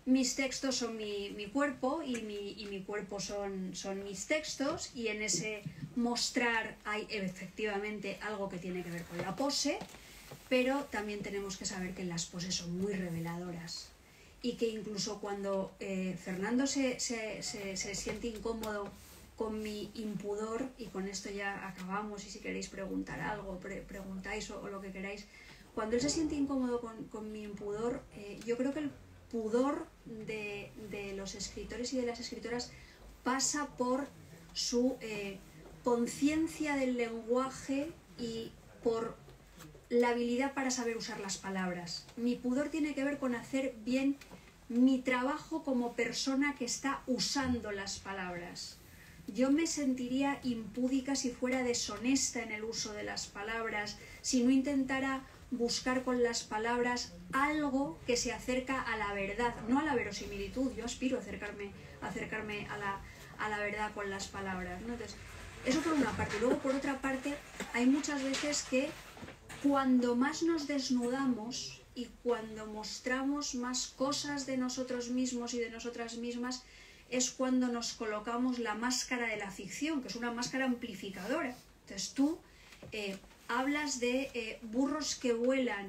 mis textos son mi cuerpo y mi cuerpo son mis textos, y en ese mostrar hay efectivamente algo que tiene que ver con la pose, pero también tenemos que saber que las poses son muy reveladoras y que incluso cuando Fernando se siente incómodo con mi impudor, y con esto ya acabamos, y si queréis preguntar algo, preguntáis o lo que queráis, cuando él se siente incómodo con mi impudor, yo creo que el pudor de los escritores y de las escritoras pasa por su conciencia del lenguaje y por la habilidad para saber usar las palabras. Mi pudor tiene que ver con hacer bien mi trabajo como persona que está usando las palabras. Yo me sentiría impúdica si fuera deshonesta en el uso de las palabras, si no intentara buscar con las palabras algo que se acerca a la verdad, no a la verosimilitud. Yo aspiro a acercarme a la verdad con las palabras, ¿no? Entonces, eso por una parte. Luego, por otra parte, hay muchas veces que cuando más nos desnudamos y cuando mostramos más cosas de nosotros mismos y de nosotras mismas, es cuando nos colocamos la máscara de la ficción, que es una máscara amplificadora. Entonces tú hablas de burros que vuelan,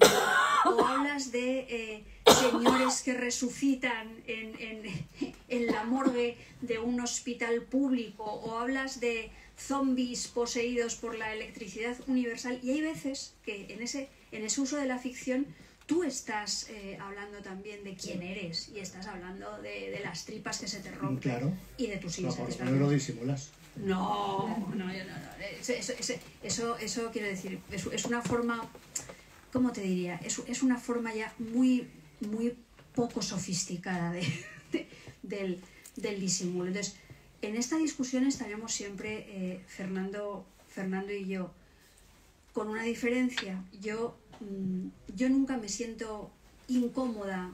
o hablas de señores que resucitan en la morgue de un hospital público, o hablas de zombies poseídos por la electricidad universal, y hay veces que en ese uso de la ficción tú estás hablando también de quién eres, y estás hablando de las tripas que se te rompen, claro, y de tus insatisfacciones. No lo disimulas. No. Eso quiero decir, es una forma, ¿cómo te diría? Es una forma ya muy poco sofisticada del disimulo. Entonces, en esta discusión estaremos siempre Fernando y yo, con una diferencia. Yo nunca me siento incómoda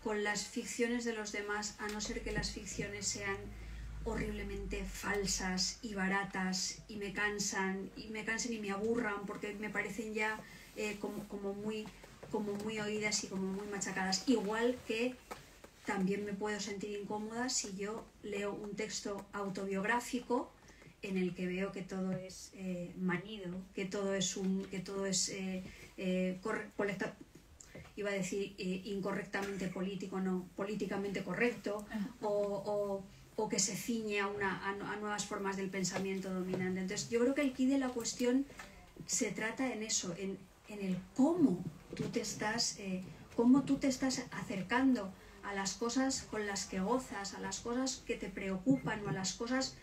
con las ficciones de los demás, a no ser que las ficciones sean horriblemente falsas y baratas, y me cansen y me aburran, porque me parecen ya como muy oídas y como muy machacadas. Igual que también me puedo sentir incómoda si yo leo un texto autobiográfico en el que veo que todo es manido, que todo es iba a decir incorrectamente político, no, políticamente correcto, o que se ciñe a nuevas formas del pensamiento dominante. Entonces yo creo que el quid de la cuestión se trata en eso, en el cómo tú te estás acercando a las cosas con las que gozas, a las cosas que te preocupan o a las cosas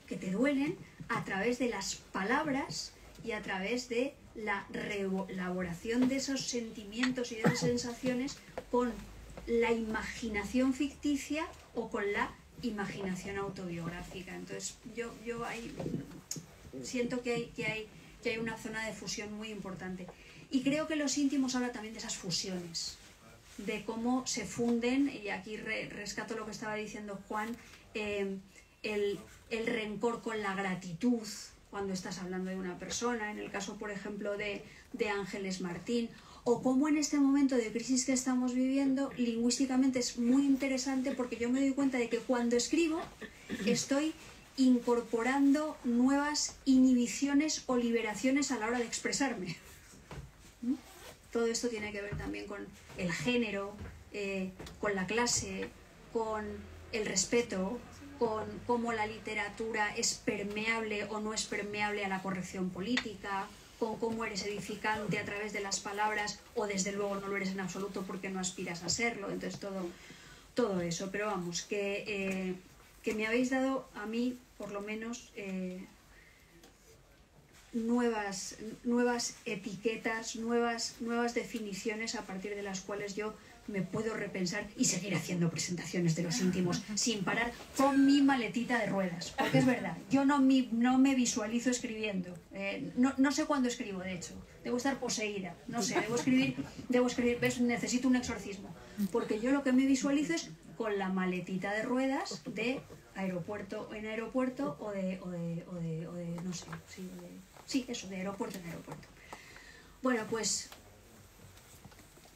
que te duelen, a través de las palabras y a través de la reelaboración de esos sentimientos y de esas sensaciones con la imaginación ficticia o con la imaginación autobiográfica. Entonces yo ahí siento que hay una zona de fusión muy importante. Y creo que Los íntimos habla también de esas fusiones, de cómo se funden, y aquí rescato lo que estaba diciendo Juan, el rencor con la gratitud cuando estás hablando de una persona, en el caso, por ejemplo, de Ángeles Martín, o cómo en este momento de crisis que estamos viviendo, lingüísticamente es muy interesante, porque yo me doy cuenta de que cuando escribo estoy incorporando nuevas inhibiciones o liberaciones a la hora de expresarme. Todo esto tiene que ver también con el género, con la clase, con el respeto, con cómo la literatura es permeable o no es permeable a la corrección política, con cómo eres edificante a través de las palabras o desde luego no lo eres en absoluto porque no aspiras a serlo. Entonces todo eso. Pero vamos, que me habéis dado a mí, por lo menos, nuevas etiquetas, nuevas definiciones a partir de las cuales yo me puedo repensar y seguir haciendo presentaciones de Los íntimos sin parar con mi maletita de ruedas, porque es verdad, yo no me visualizo escribiendo, no sé cuándo escribo, de hecho, debo estar poseída, no sé, debo escribir, ¿ves? Necesito un exorcismo, porque yo lo que me visualizo es con la maletita de ruedas de aeropuerto en aeropuerto o de no sé, sí, eso, de aeropuerto en aeropuerto. Bueno, pues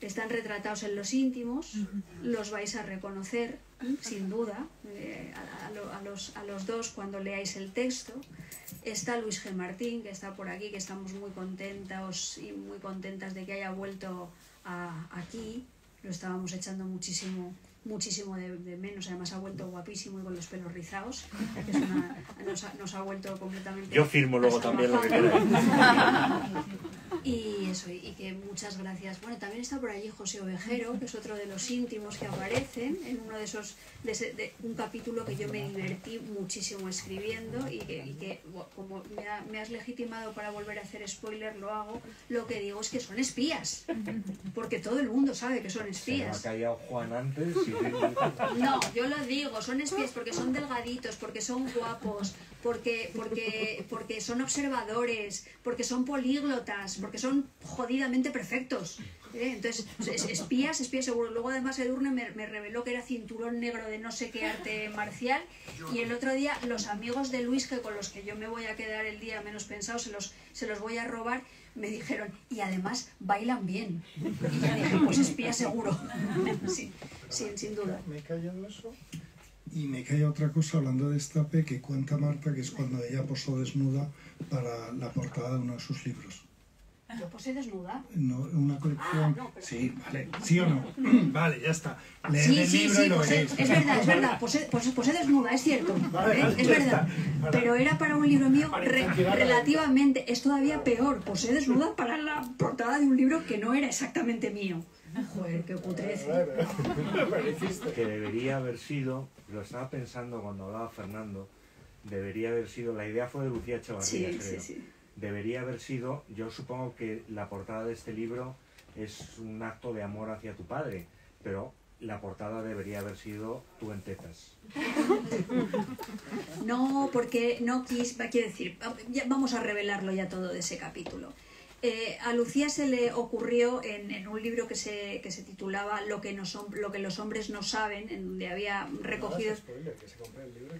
están retratados en Los íntimos, los vais a reconocer, sin duda, a los dos cuando leáis el texto. Está Luis G. Martín, que está por aquí, que estamos muy contentos y muy contentas de que haya vuelto aquí. Lo estábamos echando muchísimo de menos, además ha vuelto guapísimo y con los pelos rizados, nos ha vuelto completamente... Yo firmo luego también lo que queráis. Y eso, y que muchas gracias. Bueno, también está por allí José Ovejero, que es otro de los íntimos que aparecen en uno de esos, de un capítulo que yo me divertí muchísimo escribiendo y que como me has legitimado para volver a hacer spoiler, lo hago. Lo que digo es que son espías, porque todo el mundo sabe que son espías. Se me ha callado Juan antes. No, yo lo digo, son espías porque son delgaditos, porque son guapos, porque son observadores, porque son políglotas, porque son jodidamente perfectos. Entonces, espías seguro. Luego además Edurne me reveló que era cinturón negro de no sé qué arte marcial, y el otro día los amigos de Luis, que con los que yo me voy a quedar el día menos pensado, se los voy a robar, me dijeron, y además bailan bien. Y ya dije, pues espía seguro. Sí, sin duda. Me he callado eso. Y me cae otra cosa hablando de Estape que cuenta Marta, que es cuando ella posó desnuda para la portada de uno de sus libros. ¿Yo posé desnuda? No, una colección... No, pero... Sí, vale. ¿Sí o no? Vale, ya está. Leed el Sí, libro y lo posé, veréis. es verdad. Posé desnuda, es cierto. Es verdad. Pero era para un libro mío relativamente... Es todavía peor. Posé desnuda para la portada de un libro que no era exactamente mío. Joder, qué cutrez. Que debería haber sido, lo estaba pensando cuando hablaba Fernando, debería haber sido, la idea fue de Lucía Echevarría, creo. Sí. Debería haber sido, yo supongo que la portada de este libro es un acto de amor hacia tu padre, pero la portada debería haber sido tú en tetas. No, porque no quiero decir, vamos a revelarlo ya todo de ese capítulo. A Lucía se le ocurrió en un libro que se titulaba lo que los hombres no saben, en donde había recogido...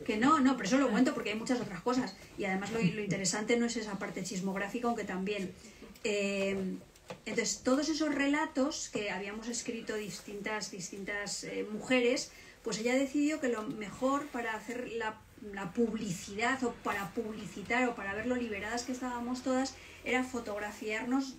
Que no, pero eso lo cuento porque hay muchas otras cosas. Y además lo interesante no es esa parte chismográfica, aunque también... Entonces, todos esos relatos que habíamos escrito distintas mujeres, pues ella decidió que lo mejor para hacer la publicidad o para publicitar o para ver lo liberadas que estábamos todas era fotografiarnos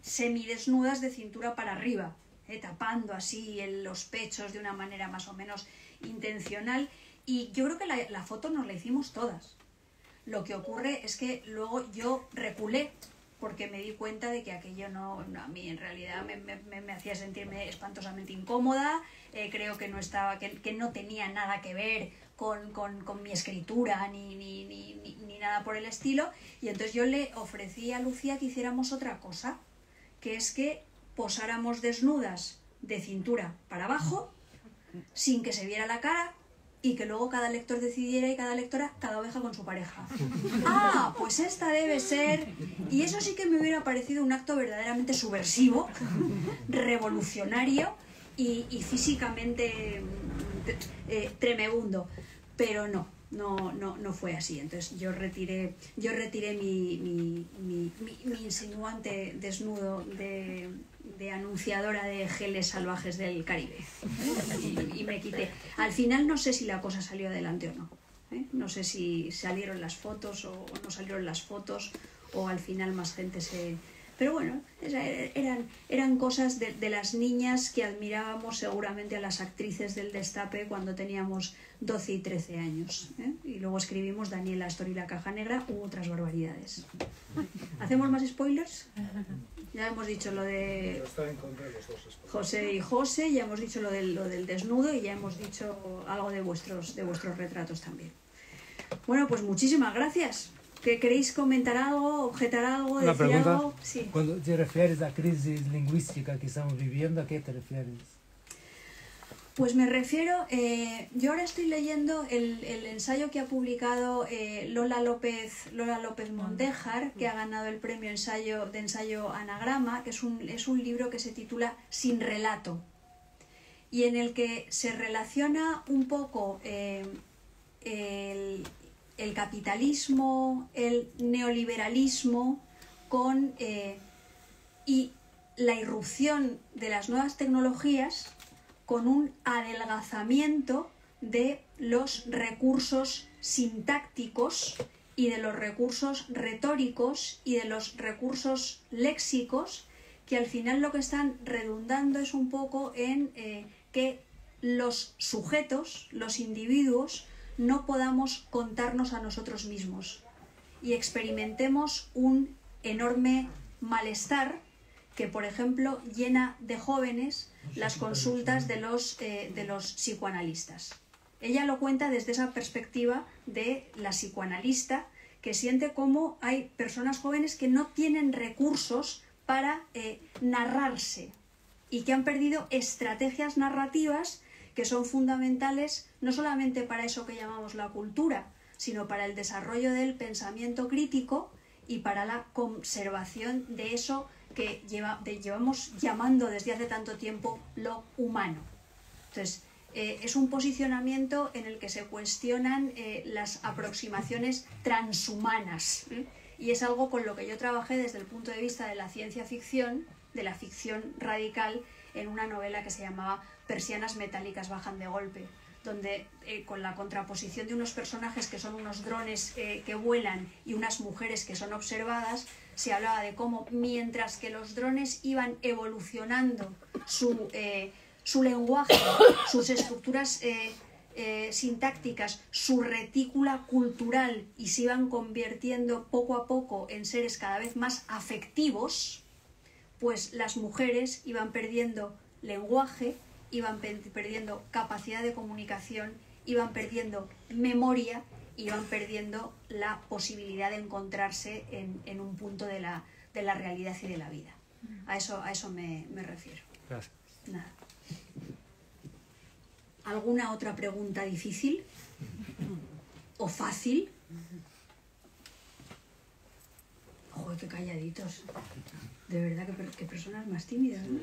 semidesnudas de cintura para arriba, tapando así los pechos de una manera más o menos intencional, y yo creo que la foto nos la hicimos todas. Lo que ocurre es que luego yo reculé porque me di cuenta de que aquello no a mí en realidad me hacía sentirme espantosamente incómoda. Creo que que no tenía nada que ver con mi escritura ni nada por el estilo, y entonces yo le ofrecí a Lucía que hiciéramos otra cosa, que es que posáramos desnudas de cintura para abajo, sin que se viera la cara, y que luego cada lector decidiera y cada lectora, cada oveja con su pareja. Ah, pues esta debe ser... Y eso sí que me hubiera parecido un acto verdaderamente subversivo, revolucionario y físicamente tremebundo. Pero no fue así. Entonces yo retiré mi insinuante desnudo de anunciadora de geles salvajes del Caribe y me quité. Al final no sé si la cosa salió adelante o no, ¿eh? No sé si salieron las fotos o no salieron las fotos, o al final más gente se... Pero bueno, eran cosas de las niñas que admirábamos seguramente a las actrices del Destape cuando teníamos 12 y 13 años, ¿eh? Y luego escribimos Daniela Astor y la caja negra u otras barbaridades. ¿Hacemos más spoilers? Ya hemos dicho lo de José y José, ya hemos dicho lo del desnudo y ya hemos dicho algo de vuestros retratos también. Bueno, pues muchísimas gracias. ¿Que queréis comentar algo, objetar algo, una decir pregunta. algo? Sí. Cuando te refieres a crisis lingüística que estamos viviendo, ¿a qué te refieres? Pues me refiero, yo ahora estoy leyendo el ensayo que ha publicado Lola López Mondéjar, que ha ganado el premio de ensayo Anagrama, que es un libro que se titula Sin relato, y en el que se relaciona un poco el capitalismo, el neoliberalismo y la irrupción de las nuevas tecnologías con un adelgazamiento de los recursos sintácticos y de los recursos retóricos y de los recursos léxicos, que al final lo que están redundando es un poco en que los sujetos, los individuos, no podamos contarnos a nosotros mismos y experimentemos un enorme malestar que, por ejemplo, llena de jóvenes las consultas de los psicoanalistas. Ella lo cuenta desde esa perspectiva de la psicoanalista, que siente cómo hay personas jóvenes que no tienen recursos para narrarse y que han perdido estrategias narrativas que son fundamentales no solamente para eso que llamamos la cultura, sino para el desarrollo del pensamiento crítico y para la conservación de eso que llevamos llamando desde hace tanto tiempo lo humano. Entonces, es un posicionamiento en el que se cuestionan las aproximaciones transhumanas, ¿eh? Y es algo con lo que yo trabajé desde el punto de vista de la ciencia ficción, de la ficción radical, en una novela que se llamaba Persianas metálicas bajan de golpe, donde con la contraposición de unos personajes que son unos drones que vuelan y unas mujeres que son observadas, se hablaba de cómo mientras que los drones iban evolucionando su lenguaje, sus estructuras sintácticas, su retícula cultural, y se iban convirtiendo poco a poco en seres cada vez más afectivos, pues las mujeres iban perdiendo lenguaje, iban perdiendo capacidad de comunicación, iban perdiendo memoria, iban perdiendo la posibilidad de encontrarse en un punto de la realidad y de la vida. A eso me refiero. Gracias. Nada. ¿Alguna otra pregunta difícil? ¿O fácil? Joder, qué calladitos. De verdad, qué personas más tímidas, ¿no?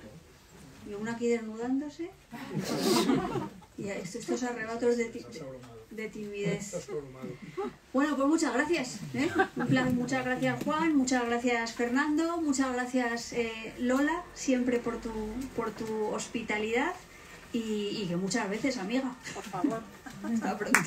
Y una aquí desnudándose. Y estos arrebatos de timidez. Bueno, pues muchas gracias, ¿eh? Muchas gracias, Juan, muchas gracias, Fernando, muchas gracias, Lola, siempre por tu hospitalidad y que muchas veces, amiga. Por favor. Hasta pronto.